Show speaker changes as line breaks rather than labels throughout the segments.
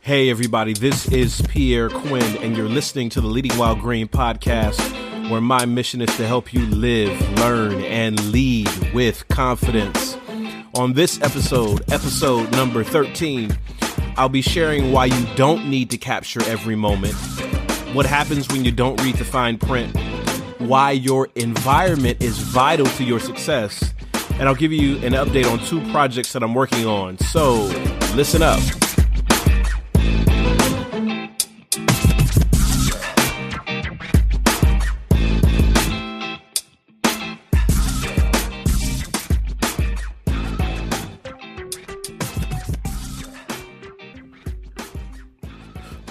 Hey everybody, this is Pierre Quinn, and you're listening to the Leading While Green podcast, where my mission is to help you live, learn, and lead with confidence. On this episode number 13, I'll be sharing why you don't need to capture every moment, what happens when you don't read the fine print, why your environment is vital to your success, and I'll give you an update on 2 projects that I'm working on. So, listen up.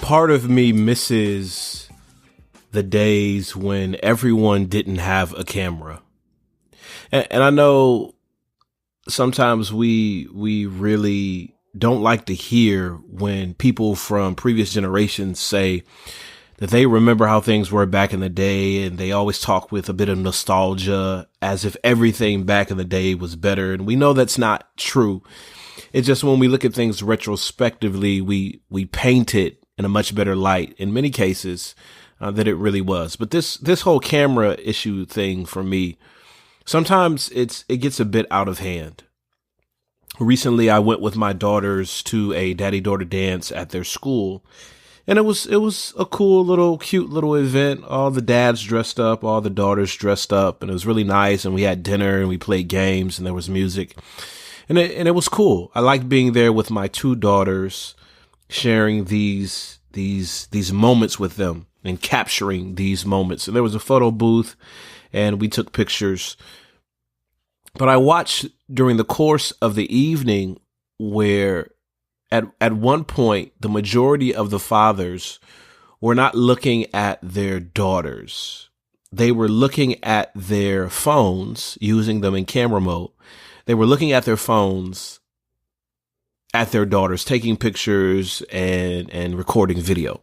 Part of me misses the days when everyone didn't have a camera. And I know sometimes we really don't like to hear when people from previous generations say that they remember how things were back in the day, and they always talk with a bit of nostalgia as if everything back in the day was better. And we know that's not true. It's just when we look at things retrospectively, we paint it in a much better light in many cases than it really was. But this whole camera issue thing for me, sometimes it gets a bit out of hand. Recently, I went with my daughters to a daddy-daughter dance at their school, and it was a cool cute little event. All the dads dressed up, all the daughters dressed up, and it was really nice. And we had dinner and we played games and there was music, and it was cool. I liked being there with my 2 daughters, sharing these moments with them and capturing these moments. And there was a photo booth and we took pictures. But I watched during the course of the evening where at one point, the majority of the fathers were not looking at their daughters. They were looking at their phones, using them in camera mode. They were looking at their phones at their daughters, taking pictures and recording video.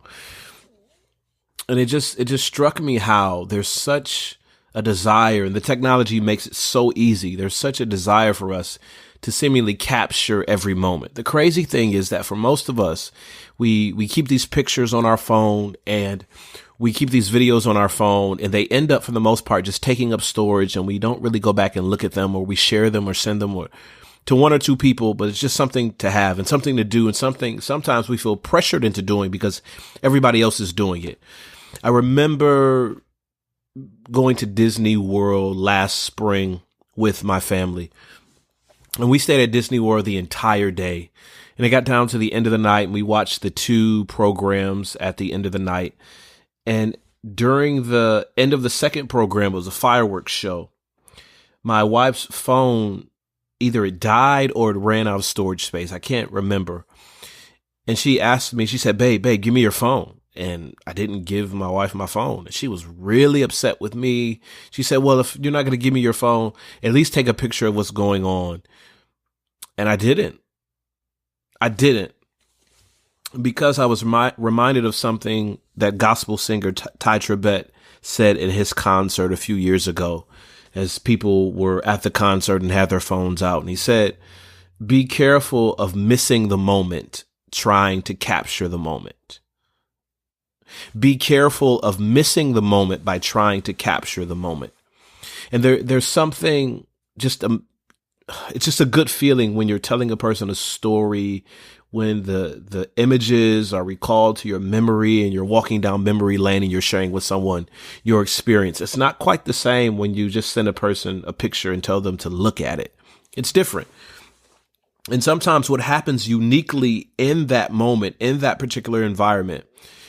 And it just struck me how there's such a desire, and the technology makes it so easy. There's such a desire for us to seemingly capture every moment. The crazy thing is that for most of us, we keep these pictures on our phone and we keep these videos on our phone, and they end up, for the most part, just taking up storage, and we don't really go back and look at them, or we share them or send them to 1 or 2 people, but it's just something to have and something to do, and something sometimes we feel pressured into doing because everybody else is doing it. I remember going to Disney World last spring with my family, and we stayed at Disney World the entire day. And it got down to the end of the night, and we watched the 2 programs at the end of the night. And during the end of the second program, it was a fireworks show. My wife's phone, either it died or it ran out of storage space. I can't remember. And she asked me, she said, babe, give me your phone. And I didn't give my wife my phone. And she was really upset with me. She said, well, if you're not going to give me your phone, at least take a picture of what's going on. And I didn't. Because I was reminded of something that gospel singer Ty Tribbett said in his concert a few years ago, as people were at the concert and had their phones out. And he said, be careful of missing the moment, trying to capture the moment. Be careful of missing the moment by trying to capture the moment. And there's something it's just a good feeling when you're telling a person a story, when the images are recalled to your memory and you're walking down memory lane and you're sharing with someone your experience. It's not quite the same when you just send a person a picture and tell them to look at it. It's different. And sometimes what happens uniquely in that moment, in that particular environment,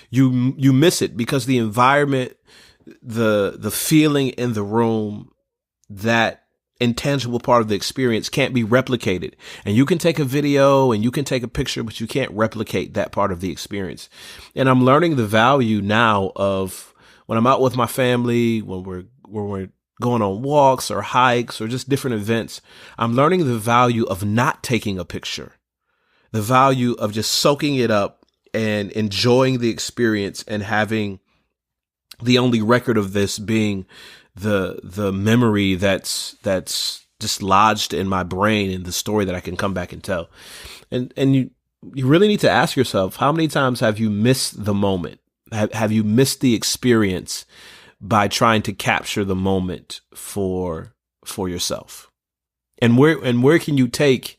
you miss it because the environment, the feeling in the room, that intangible part of the experience can't be replicated. And you can take a video and you can take a picture, but you can't replicate that part of the experience. And I'm learning the value now of when I'm out with my family, when we're going on walks or hikes or just different events, I'm learning the value of not taking a picture, the value of just soaking it up and enjoying the experience and having the only record of this being the memory that's just lodged in my brain and the story that I can come back and tell. And you really need to ask yourself, how many times have you missed the moment? Have you missed the experience by trying to capture the moment for yourself? And where can you take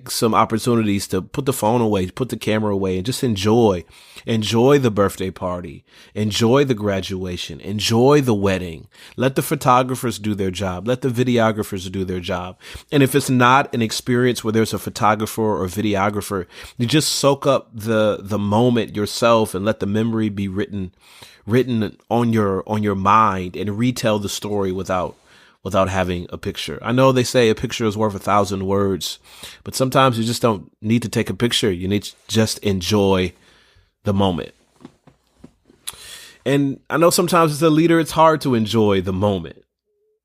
some opportunities to put the phone away, put the camera away, and just enjoy the birthday party, enjoy the graduation, enjoy the wedding. Let the photographers do their job. Let the videographers do their job. And if it's not an experience where there's a photographer or videographer, you just soak up the moment yourself and let the memory be written on your mind and retell the story without having a picture. I know they say a picture is worth 1,000 words, but sometimes you just don't need to take a picture. You need to just enjoy the moment. And I know sometimes as a leader, it's hard to enjoy the moment,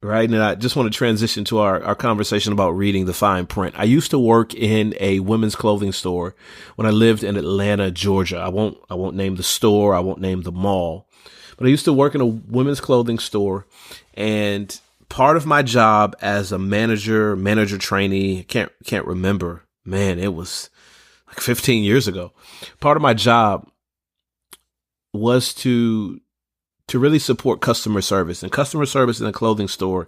right? And I just want to transition to our conversation about reading the fine print. I used to work in a women's clothing store when I lived in Atlanta, Georgia. I won't name the store. I won't name the mall, but I used to work in a women's clothing store, and part of my job as a manager trainee, can't remember, man, it was like 15 years ago. Part of my job was to really support customer service, and customer service in a clothing store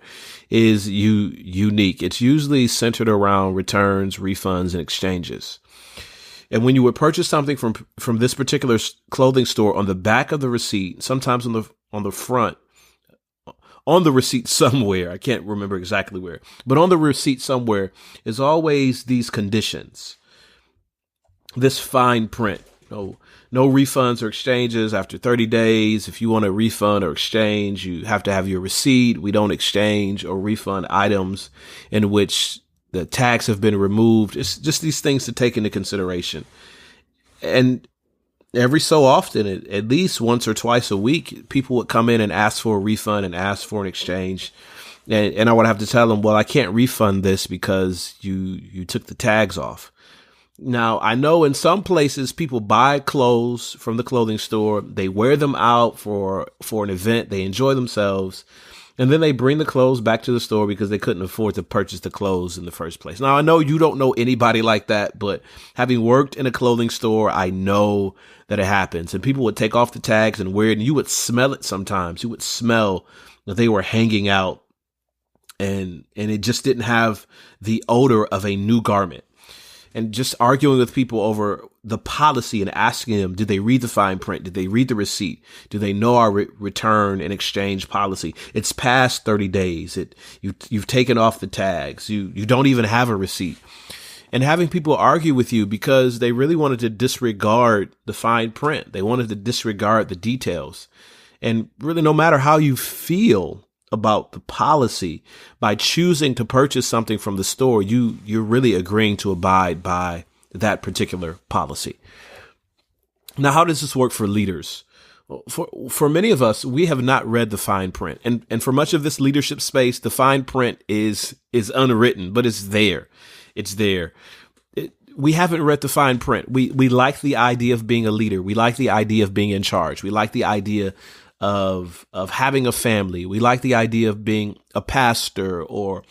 is unique. It's usually centered around returns, refunds, and exchanges. And when you would purchase something from this particular clothing store, on the back of the receipt, sometimes on the front, on the receipt somewhere, I can't remember exactly where, but on the receipt somewhere is always these conditions, this fine print. No refunds or exchanges after 30 days. If you want a refund or exchange, you have to have your receipt. We don't exchange or refund items in which the tags have been removed. It's just these things to take into consideration. And every so often, at least once or twice a week, people would come in and ask for a refund and ask for an exchange. And I would have to tell them, well, I can't refund this because you took the tags off. Now, I know in some places people buy clothes from the clothing store. They wear them out for an event. They enjoy themselves. And then they bring the clothes back to the store because they couldn't afford to purchase the clothes in the first place. Now, I know you don't know anybody like that, but having worked in a clothing store, I know that it happens. And people would take off the tags and wear it, and you would smell it sometimes. You would smell that they were hanging out, and it just didn't have the odor of a new garment. And just arguing with people over the policy and asking them, did they read the fine print? Did they read the receipt? Do they know our return and exchange policy? It's past 30 days. You've taken off the tags. You don't even have a receipt. And having people argue with you because they really wanted to disregard the fine print. They wanted to disregard the details. And really, no matter how you feel about the policy, by choosing to purchase something from the store, you're really agreeing to abide by that particular policy. Now, how does this work for leaders? For many of us, we have not read the fine print. And for much of this leadership space, the fine print is unwritten, but it's there. It's there. We haven't read the fine print. We like the idea of being a leader. We like the idea of being in charge. We like the idea of having a family. We like the idea of being a pastor or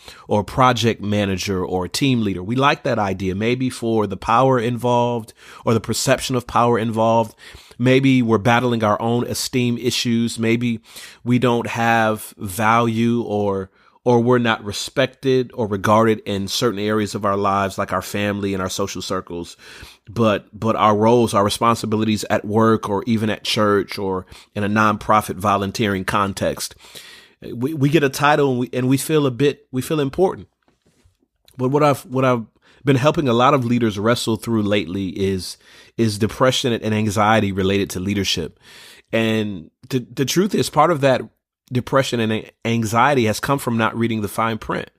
project manager or a team leader. We like that idea, maybe for the power involved or the perception of power involved. Maybe we're battling our own esteem issues. Maybe we don't have value or we're not respected or regarded in certain areas of our lives, like our family and our social circles. But our roles, our responsibilities at work or even at church or in a nonprofit volunteering context, we get a title and we feel important. But what I've been helping a lot of leaders wrestle through lately is depression and anxiety related to leadership. And the truth is, part of that depression and anxiety has come from not reading the fine print.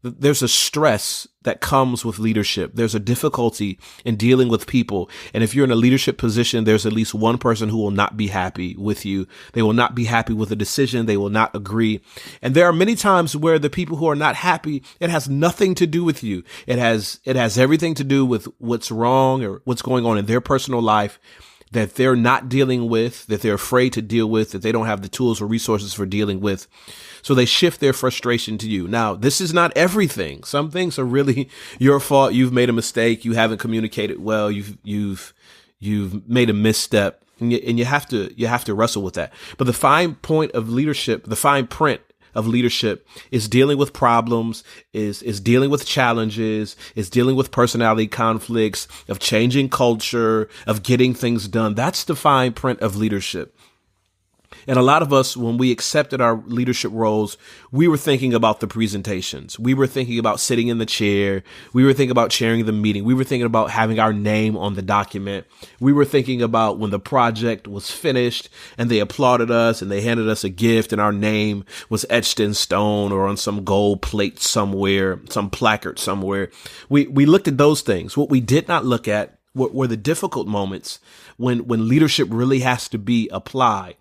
There's a stress that comes with leadership. There's a difficulty in dealing with people. And if you're in a leadership position, there's at least one person who will not be happy with you. They will not be happy with a decision. They will not agree. And there are many times where the people who are not happy, it has nothing to do with you. It has everything to do with what's wrong or what's going on in their personal life. that they're not dealing with, that they're afraid to deal with, that they don't have the tools or resources for dealing with. So they shift their frustration to you. Now, this is not everything. Some things are really your fault. You've made a mistake. You haven't communicated well. You've made a misstep, and you have to wrestle with that. But the fine point of leadership, the fine print of leadership is dealing with problems, is dealing with challenges, is dealing with personality conflicts, of changing culture, of getting things done. That's the fine print of leadership. And a lot of us, when we accepted our leadership roles, we were thinking about the presentations. We were thinking about sitting in the chair. We were thinking about chairing the meeting. We were thinking about having our name on the document. We were thinking about when the project was finished and they applauded us and they handed us a gift and our name was etched in stone or on some gold plate somewhere, some placard somewhere. We looked at those things. What we did not look at were the difficult moments when leadership really has to be applied.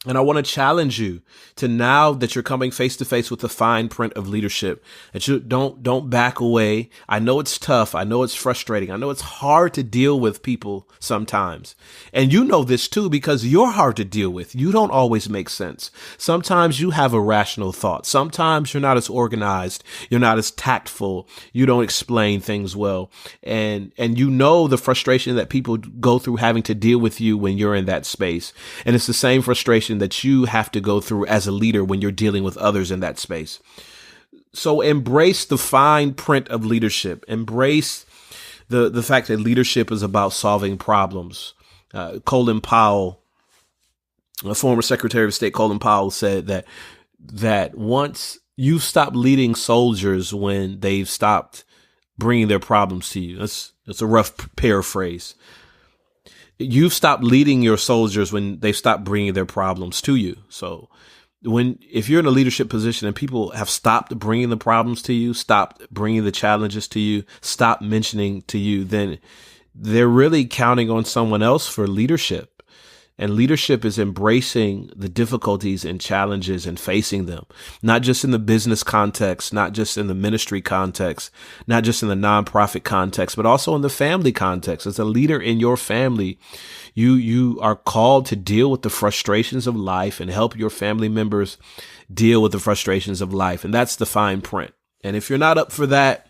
And I want to challenge you to, now that you're coming face to face with the fine print of leadership, that you don't back away. I know it's tough. I know it's frustrating. I know it's hard to deal with people sometimes. And you know this too, because you're hard to deal with. You don't always make sense. Sometimes you have irrational thoughts. Sometimes you're not as organized. You're not as tactful. You don't explain things well. And you know the frustration that people go through having to deal with you when you're in that space. And it's the same frustration that you have to go through as a leader when you're dealing with others in that space. So embrace the fine print of leadership. Embrace the fact that leadership is about solving problems. Colin Powell, a former Secretary of State, Colin Powell, said that once you stop leading soldiers when they've stopped bringing their problems to you. That's a rough paraphrase. You've stopped leading your soldiers when they've stopped bringing their problems to you. So if you're in a leadership position and people have stopped bringing the problems to you, stopped bringing the challenges to you, stopped mentioning to you, then they're really counting on someone else for leadership. And leadership is embracing the difficulties and challenges and facing them, not just in the business context, not just in the ministry context, not just in the nonprofit context, but also in the family context. As a leader in your family, you are called to deal with the frustrations of life and help your family members deal with the frustrations of life. And that's the fine print. And if you're not up for that,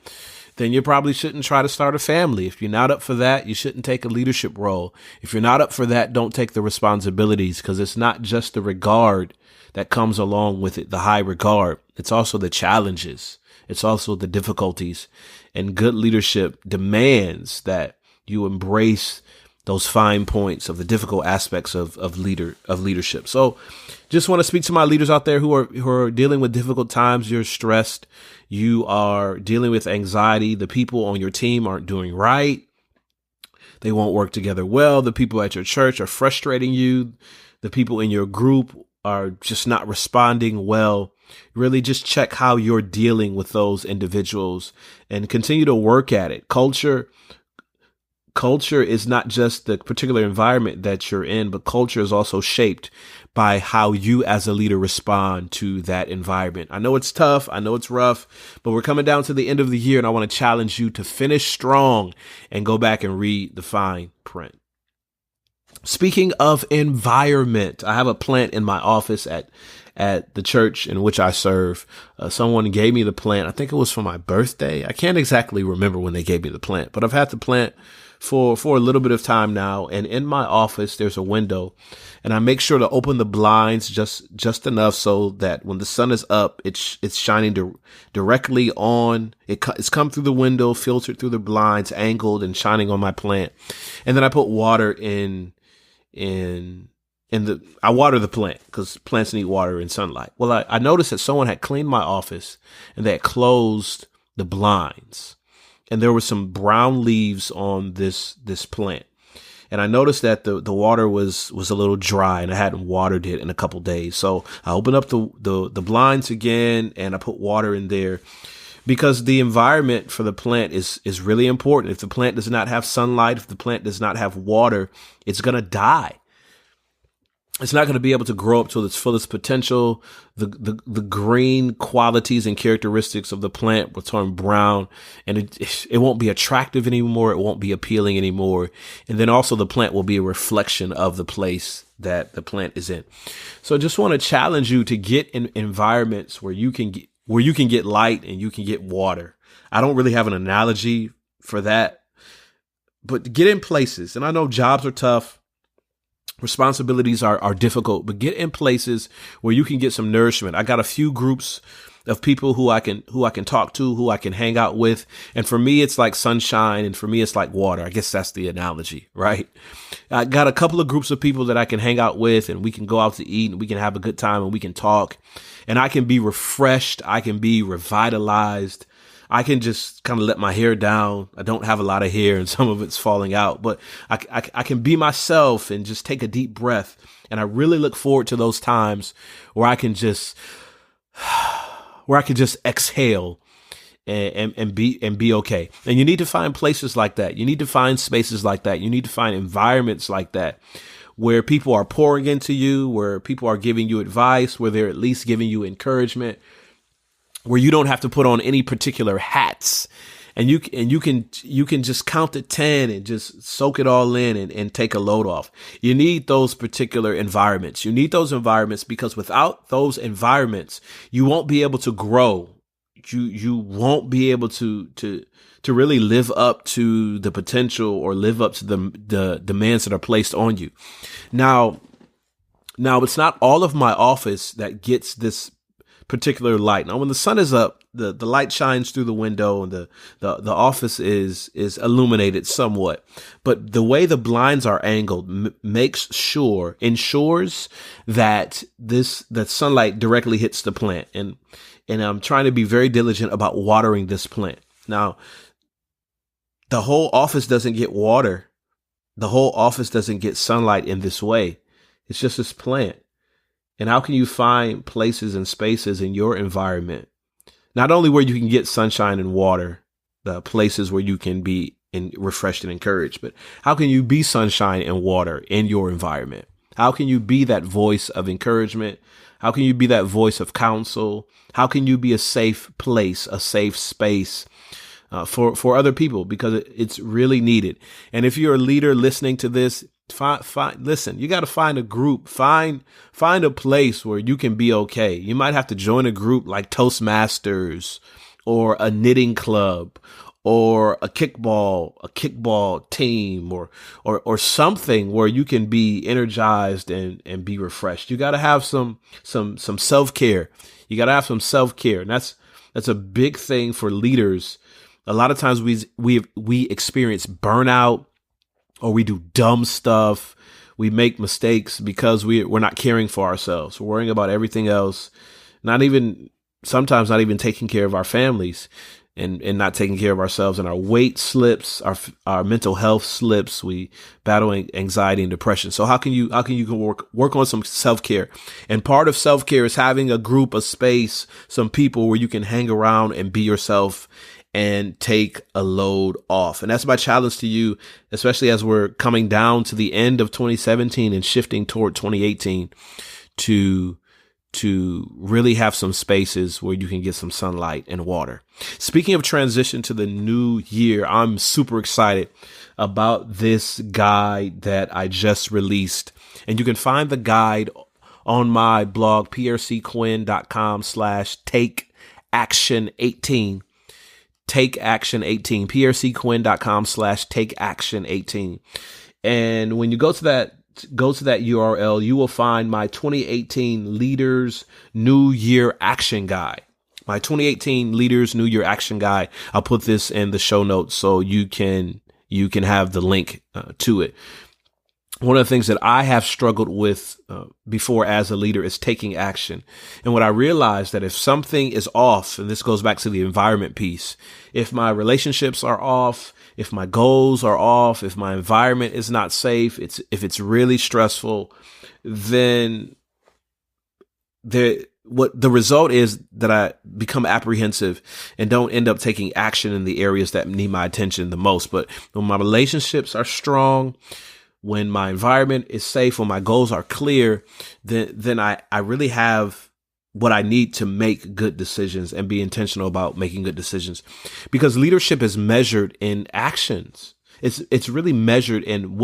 then you probably shouldn't try to start a family. If you're not up for that, you shouldn't take a leadership role. If you're not up for that, don't take the responsibilities, because it's not just the regard that comes along with it, the high regard. It's also the challenges. It's also the difficulties. And good leadership demands that you embrace those fine points of the difficult aspects of leadership. So just want to speak to my leaders out there who are dealing with difficult times. You're stressed. You are dealing with anxiety. The people on your team aren't doing right. They won't work together well. The people at your church are frustrating you. The people in your group are just not responding well. Really just check how you're dealing with those individuals and continue to work at it. Culture is not just the particular environment that you're in, but culture is also shaped by how you as a leader respond to that environment. I know it's tough. I know it's rough, but we're coming down to the end of the year, and I want to challenge you to finish strong and go back and read the fine print. Speaking of environment, I have a plant in my office at the church in which I serve. Someone gave me the plant. I think it was for my birthday. I can't exactly remember when they gave me the plant, but I've had the plant for a little bit of time now. And in my office, there's a window, and I make sure to open the blinds just enough so that when the sun is up, it's shining directly on. It's come through the window, filtered through the blinds, angled and shining on my plant. And then I put water I water the plant because plants need water and sunlight. Well, I noticed that someone had cleaned my office and they had closed the blinds, and there were some brown leaves on this plant. And I noticed that the water was a little dry, and I hadn't watered it in a couple days. So I opened up the blinds again, and I put water in there, because the environment for the plant is really important. If the plant does not have sunlight, if the plant does not have water, it's going to die. It's not going to be able to grow up to its fullest potential. The green qualities and characteristics of the plant will turn brown, and it won't be attractive anymore. It won't be appealing anymore. And then also the plant will be a reflection of the place that the plant is in. So I just want to challenge you to get in environments where you can get light and you can get water. I don't really have an analogy for that, but get in places. And I know jobs are tough. Responsibilities are difficult, but get in places where you can get some nourishment. I got a few groups of people who I can talk to, who I can hang out with. And for me, it's like sunshine. And for me, it's like water. I guess that's the analogy, right? I got a couple of groups of people that I can hang out with, and we can go out to eat and we can have a good time and we can talk, and I can be refreshed. I can be revitalized. I can just kind of let my hair down. I don't have a lot of hair and some of it's falling out, but I can be myself and just take a deep breath. And I really look forward to those times where I can just exhale and be okay. And you need to find places like that. You need to find spaces like that. You need to find environments like that where people are pouring into you, where people are giving you advice, where they're at least giving you encouragement, where you don't have to put on any particular hats, and you can just count to 10 and just soak it all in and take a load off. You need those particular environments. You need those environments because without those environments, you won't be able to grow. You won't be able to really live up to the potential or live up to the demands that are placed on you. Now it's not all of my office that gets this particular light. Now, when the sun is up, the light shines through the window and the office is illuminated somewhat. But the way the blinds are angled ensures that the sunlight directly hits the plant. And I'm trying to be very diligent about watering this plant. Now, the whole office doesn't get water. The whole office doesn't get sunlight in this way. It's just this plant. And how can you find places and spaces in your environment, not only where you can get sunshine and water, the places where you can be refreshed and encouraged, but how can you be sunshine and water in your environment? How can you be that voice of encouragement? How can you be that voice of counsel? How can you be a safe place, a safe space for other people? Because it's really needed. And if you're a leader listening to this, listen, you got to find a group, find a place where you can be okay. You might have to join a group like Toastmasters or a knitting club or a kickball team or something where you can be energized and be refreshed. You got to have some self-care. You got to have some self-care. And that's a big thing for leaders. A lot of times we experience burnout, or we do dumb stuff. We make mistakes because we're not caring for ourselves. We're worrying about everything else, sometimes not even taking care of our families and not taking care of ourselves. And our weight slips, our mental health slips. We battle anxiety and depression. So how can you work on some self-care? And part of self-care is having a group, a space, some people where you can hang around and be yourself and take a load off. And that's my challenge to you, especially as we're coming down to the end of 2017 and shifting toward 2018, to really have some spaces where you can get some sunlight and water. Speaking of transition to the new year, I'm super excited about this guide that I just released. And you can find the guide on my blog, pierrequinn.com/takeaction18. Take Action 18, pierrequinn.com/take action 18. And when you go to that URL, you will find my 2018 Leaders New Year Action Guide. My 2018 Leaders New Year Action Guide. I'll put this in the show notes so you can have the link to it. One of the things that I have struggled with before as a leader is taking action. And what I realized that if something is off, and this goes back to the environment piece, if my relationships are off, if my goals are off, if my environment is not safe, if it's really stressful, then the result is that I become apprehensive and don't end up taking action in the areas that need my attention the most. But when my relationships are strong, when my environment is safe, when my goals are clear, then I really have what I need to make good decisions and be intentional about making good decisions, because leadership is measured in actions. It's really measured in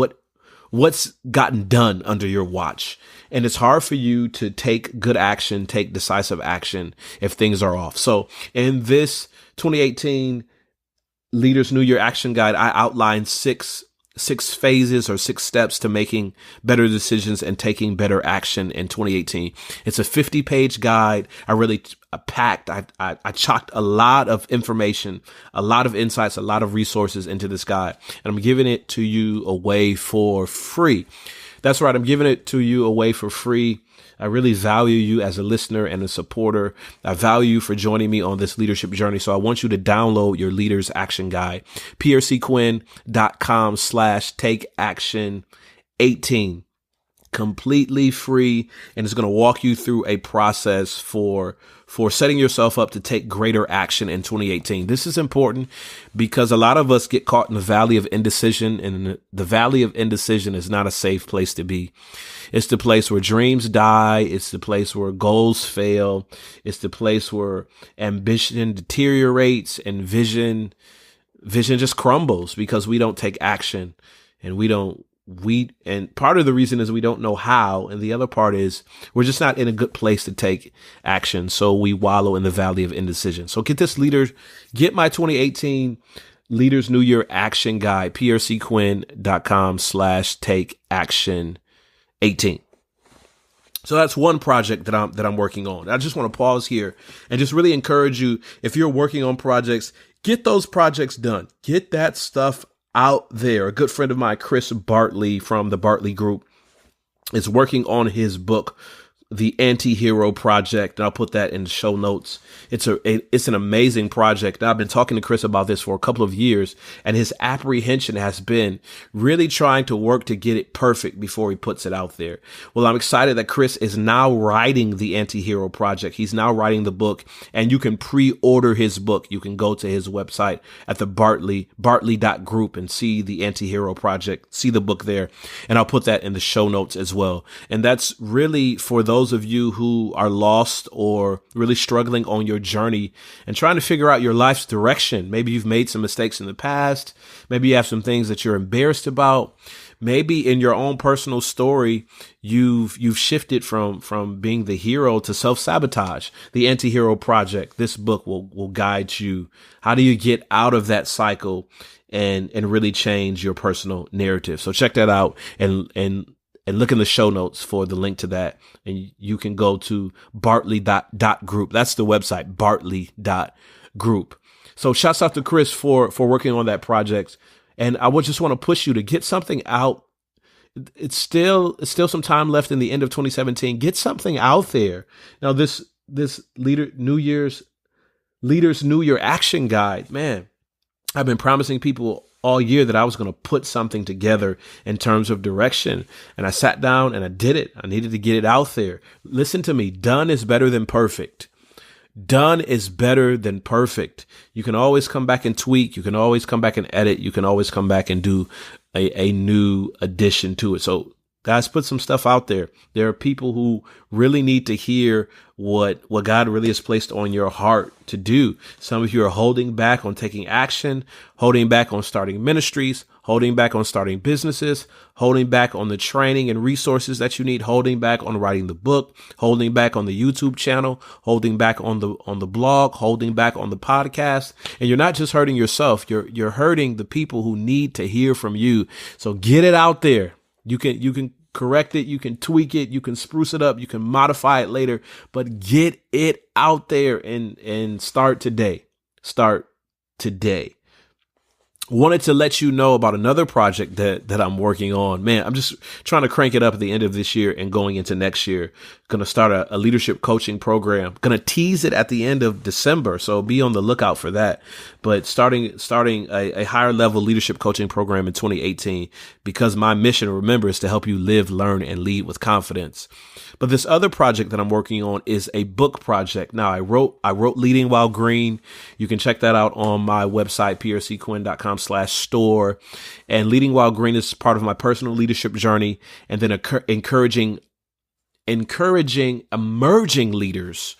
what's gotten done under your watch. And it's hard for you to take good action, take decisive action if things are off. So in this 2018 Leaders New Year Action Guide, I outlined six phases or 6 steps to making better decisions and taking better action in 2018. It's a 50-page guide. I really packed, I chocked a lot of information, a lot of insights, a lot of resources into this guide. And I'm giving it to you away for free. That's right. I'm giving it to you away for free. I really value you as a listener and a supporter. I value you for joining me on this leadership journey. So I want you to download your Leaders Action Guide, pierrequinn.com/takeaction18. Completely free. And it's going to walk you through a process for setting yourself up to take greater action in 2018. This is important because a lot of us get caught in the valley of indecision, and the valley of indecision is not a safe place to be. It's the place where dreams die. It's the place where goals fail. It's the place where ambition deteriorates and vision just crumbles because we don't take action, and and part of the reason is we don't know how. And the other part is we're just not in a good place to take action. So we wallow in the valley of indecision. So get my 2018 Leaders New Year Action Guide, pierrequinn.com/takeaction18. So that's one project that I'm working on. I just want to pause here and just really encourage you, if you're working on projects, get those projects done. Get that stuff out there. A good friend of mine, Chris Bartley from the Bartley.group, is working on his book, The AntiHero Project, and I'll put that in the show notes. It's an amazing project. Now, I've been talking to Chris about this for a couple of years, and his apprehension has been really trying to work to get it perfect before he puts it out there. Well, I'm excited that Chris is now writing The AntiHero Project. He's now writing the book, and you can pre-order his book. You can go to his website at the bartley.group and see The AntiHero Project, see the book there, and I'll put that in the show notes as well. And that's really for those of you who are lost or really struggling on your journey and trying to figure out your life's direction. Maybe you've made some mistakes in the past. Maybe you have some things that you're embarrassed about. Maybe in your own personal story, you've shifted from being the hero to self-sabotage. The AntiHero Project, this book will guide you. How do you get out of that cycle and really change your personal narrative? So check that out and look in the show notes for the link to that. And you can go to bartley.group. That's the website, bartley.group. So shouts out to Chris for working on that project. And I would just want to push you to get something out. It's still some time left in the end of 2017. Get something out there. Now, this Leaders New Year Action Guide, man, I've been promising people all year that I was going to put something together in terms of direction. And I sat down and I did it. I needed to get it out there. Listen to me. Done is better than perfect. Done is better than perfect. You can always come back and tweak. You can always come back and edit. You can always come back and do a new addition to it. So guys, put some stuff out there. There are people who really need to hear what God really has placed on your heart to do. Some of you are holding back on taking action, holding back on starting ministries, holding back on starting businesses, holding back on the training and resources that you need, holding back on writing the book, holding back on the YouTube channel, holding back on the blog, holding back on the podcast. And you're not just hurting yourself, you're hurting the people who need to hear from you. So get it out there. You can correct it, you can tweak it, you can spruce it up, you can modify it later, but get it out there and start today. Start today. Wanted to let you know about another project that I'm working on. Man, I'm just trying to crank it up at the end of this year and going into next year. Going to start a leadership coaching program. Going to tease it at the end of December, so be on the lookout for that. But starting a higher level leadership coaching program in 2018, because my mission, remember, is to help you live, learn, and lead with confidence. But this other project that I'm working on is a book project. Now, I wrote Leading While Green. You can check that out on my website, pierrequinn.com bartley.group.com/store. And Leading While Green is part of my personal leadership journey, and then encouraging emerging leaders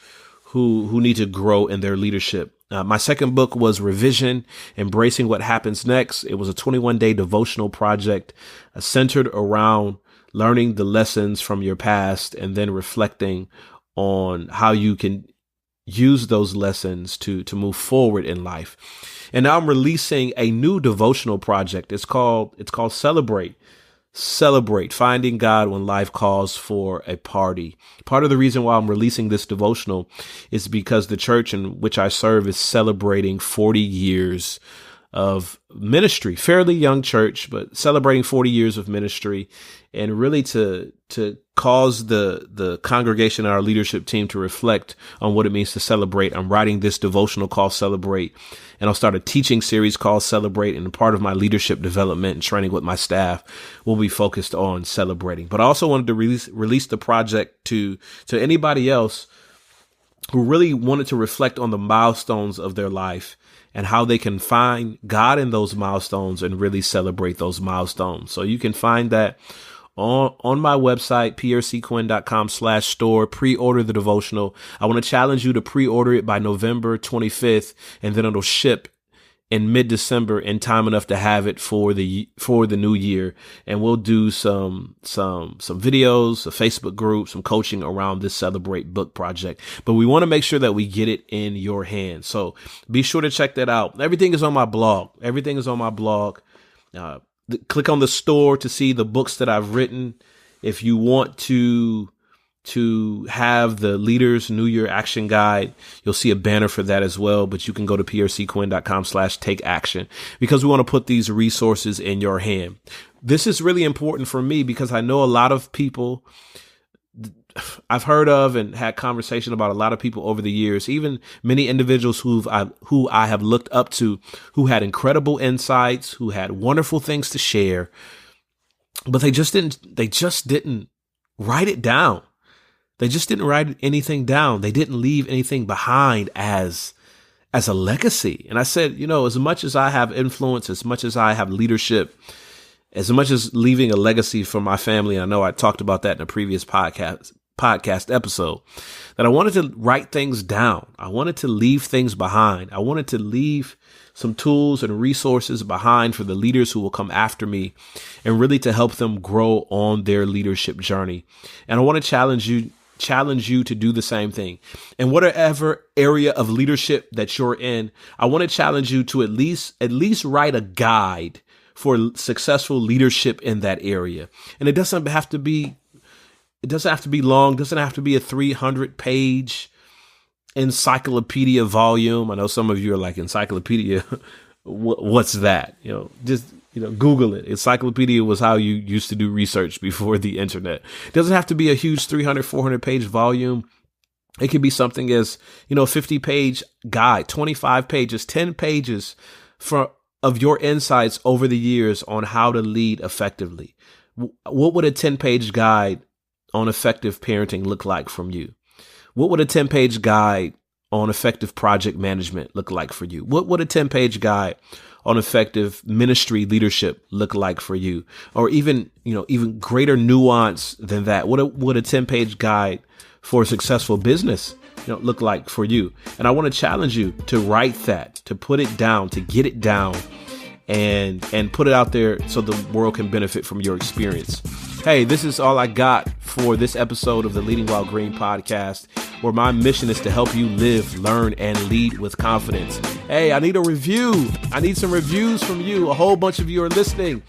who need to grow in their leadership. My second book was Revision, Embracing What Happens Next. It was a 21-day devotional project centered around learning the lessons from your past and then reflecting on how you can use those lessons to move forward in life. And now I'm releasing a new devotional project. It's called Celebrate, Finding God When Life Calls for a Party. Part of the reason why I'm releasing this devotional is because the church in which I serve is celebrating 40 years of ministry. Fairly young church, but celebrating 40 years of ministry, and really to cause the congregation and our leadership team to reflect on what it means to celebrate. I'm writing this devotional called Celebrate, and I'll start a teaching series called Celebrate. And part of my leadership development and training with my staff will be focused on celebrating. But I also wanted to release the project to anybody else who really wanted to reflect on the milestones of their life and how they can find God in those milestones and really celebrate those milestones. So you can find that on my website, pierrequinn.com/store. Pre-order the devotional. I want to challenge you to pre-order it by November 25th, and then it'll ship in mid-December in time enough to have it for the new year. And we'll do some videos, a Facebook group, some coaching around this Celebrate book project. But we want to make sure that we get it in your hands. So be sure to check that out. Everything is on my blog. Click on the store to see the books that I've written. If you want to have the Leaders New Year Action Guide, you'll see a banner for that as well. But you can go to pierrequinn.com/take action, because we want to put these resources in your hand. This is really important for me because I know a lot of people I've heard of and had conversation about, a lot of people over the years, even many individuals who I have looked up to, who had incredible insights, who had wonderful things to share, but they just didn't write it down. They just didn't write anything down. They didn't leave anything behind as a legacy. And I said, as much as I have influence, as much as I have leadership, as much as leaving a legacy for my family, I know I talked about that in a previous podcast episode, that I wanted to write things down. I wanted to leave things behind. I wanted to leave some tools and resources behind for the leaders who will come after me, and really to help them grow on their leadership journey. And I want to challenge you to do the same thing. In whatever area of leadership that you're in, I want to challenge you to at least write a guide for successful leadership in that area. And it doesn't have to be long. It doesn't have to be a 300-page encyclopedia volume. I know some of you are like, encyclopedia, what's that? Just Google it. Encyclopedia was how you used to do research before the internet. It doesn't have to be a huge 300, 400-page volume. It could be something as, 50-page guide, 25 pages, 10 pages of your insights over the years on how to lead effectively. What would a 10-page guide on effective parenting look like from you? What would a 10-page guide on effective project management look like for you? What would a 10-page guide on effective ministry leadership look like for you? Or even greater nuance than that. What would a 10-page guide for a successful business look like for you? And I want to challenge you to write that, to put it down, to get it down, and put it out there so the world can benefit from your experience. Hey, this is all I got for this episode of the Leading While Green podcast, where my mission is to help you live, learn, and lead with confidence. Hey, I need a review. I need some reviews from you. A whole bunch of you are listening.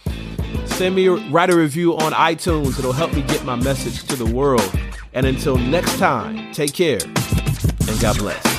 Write a review on iTunes. It'll help me get my message to the world. And until next time, take care and God bless.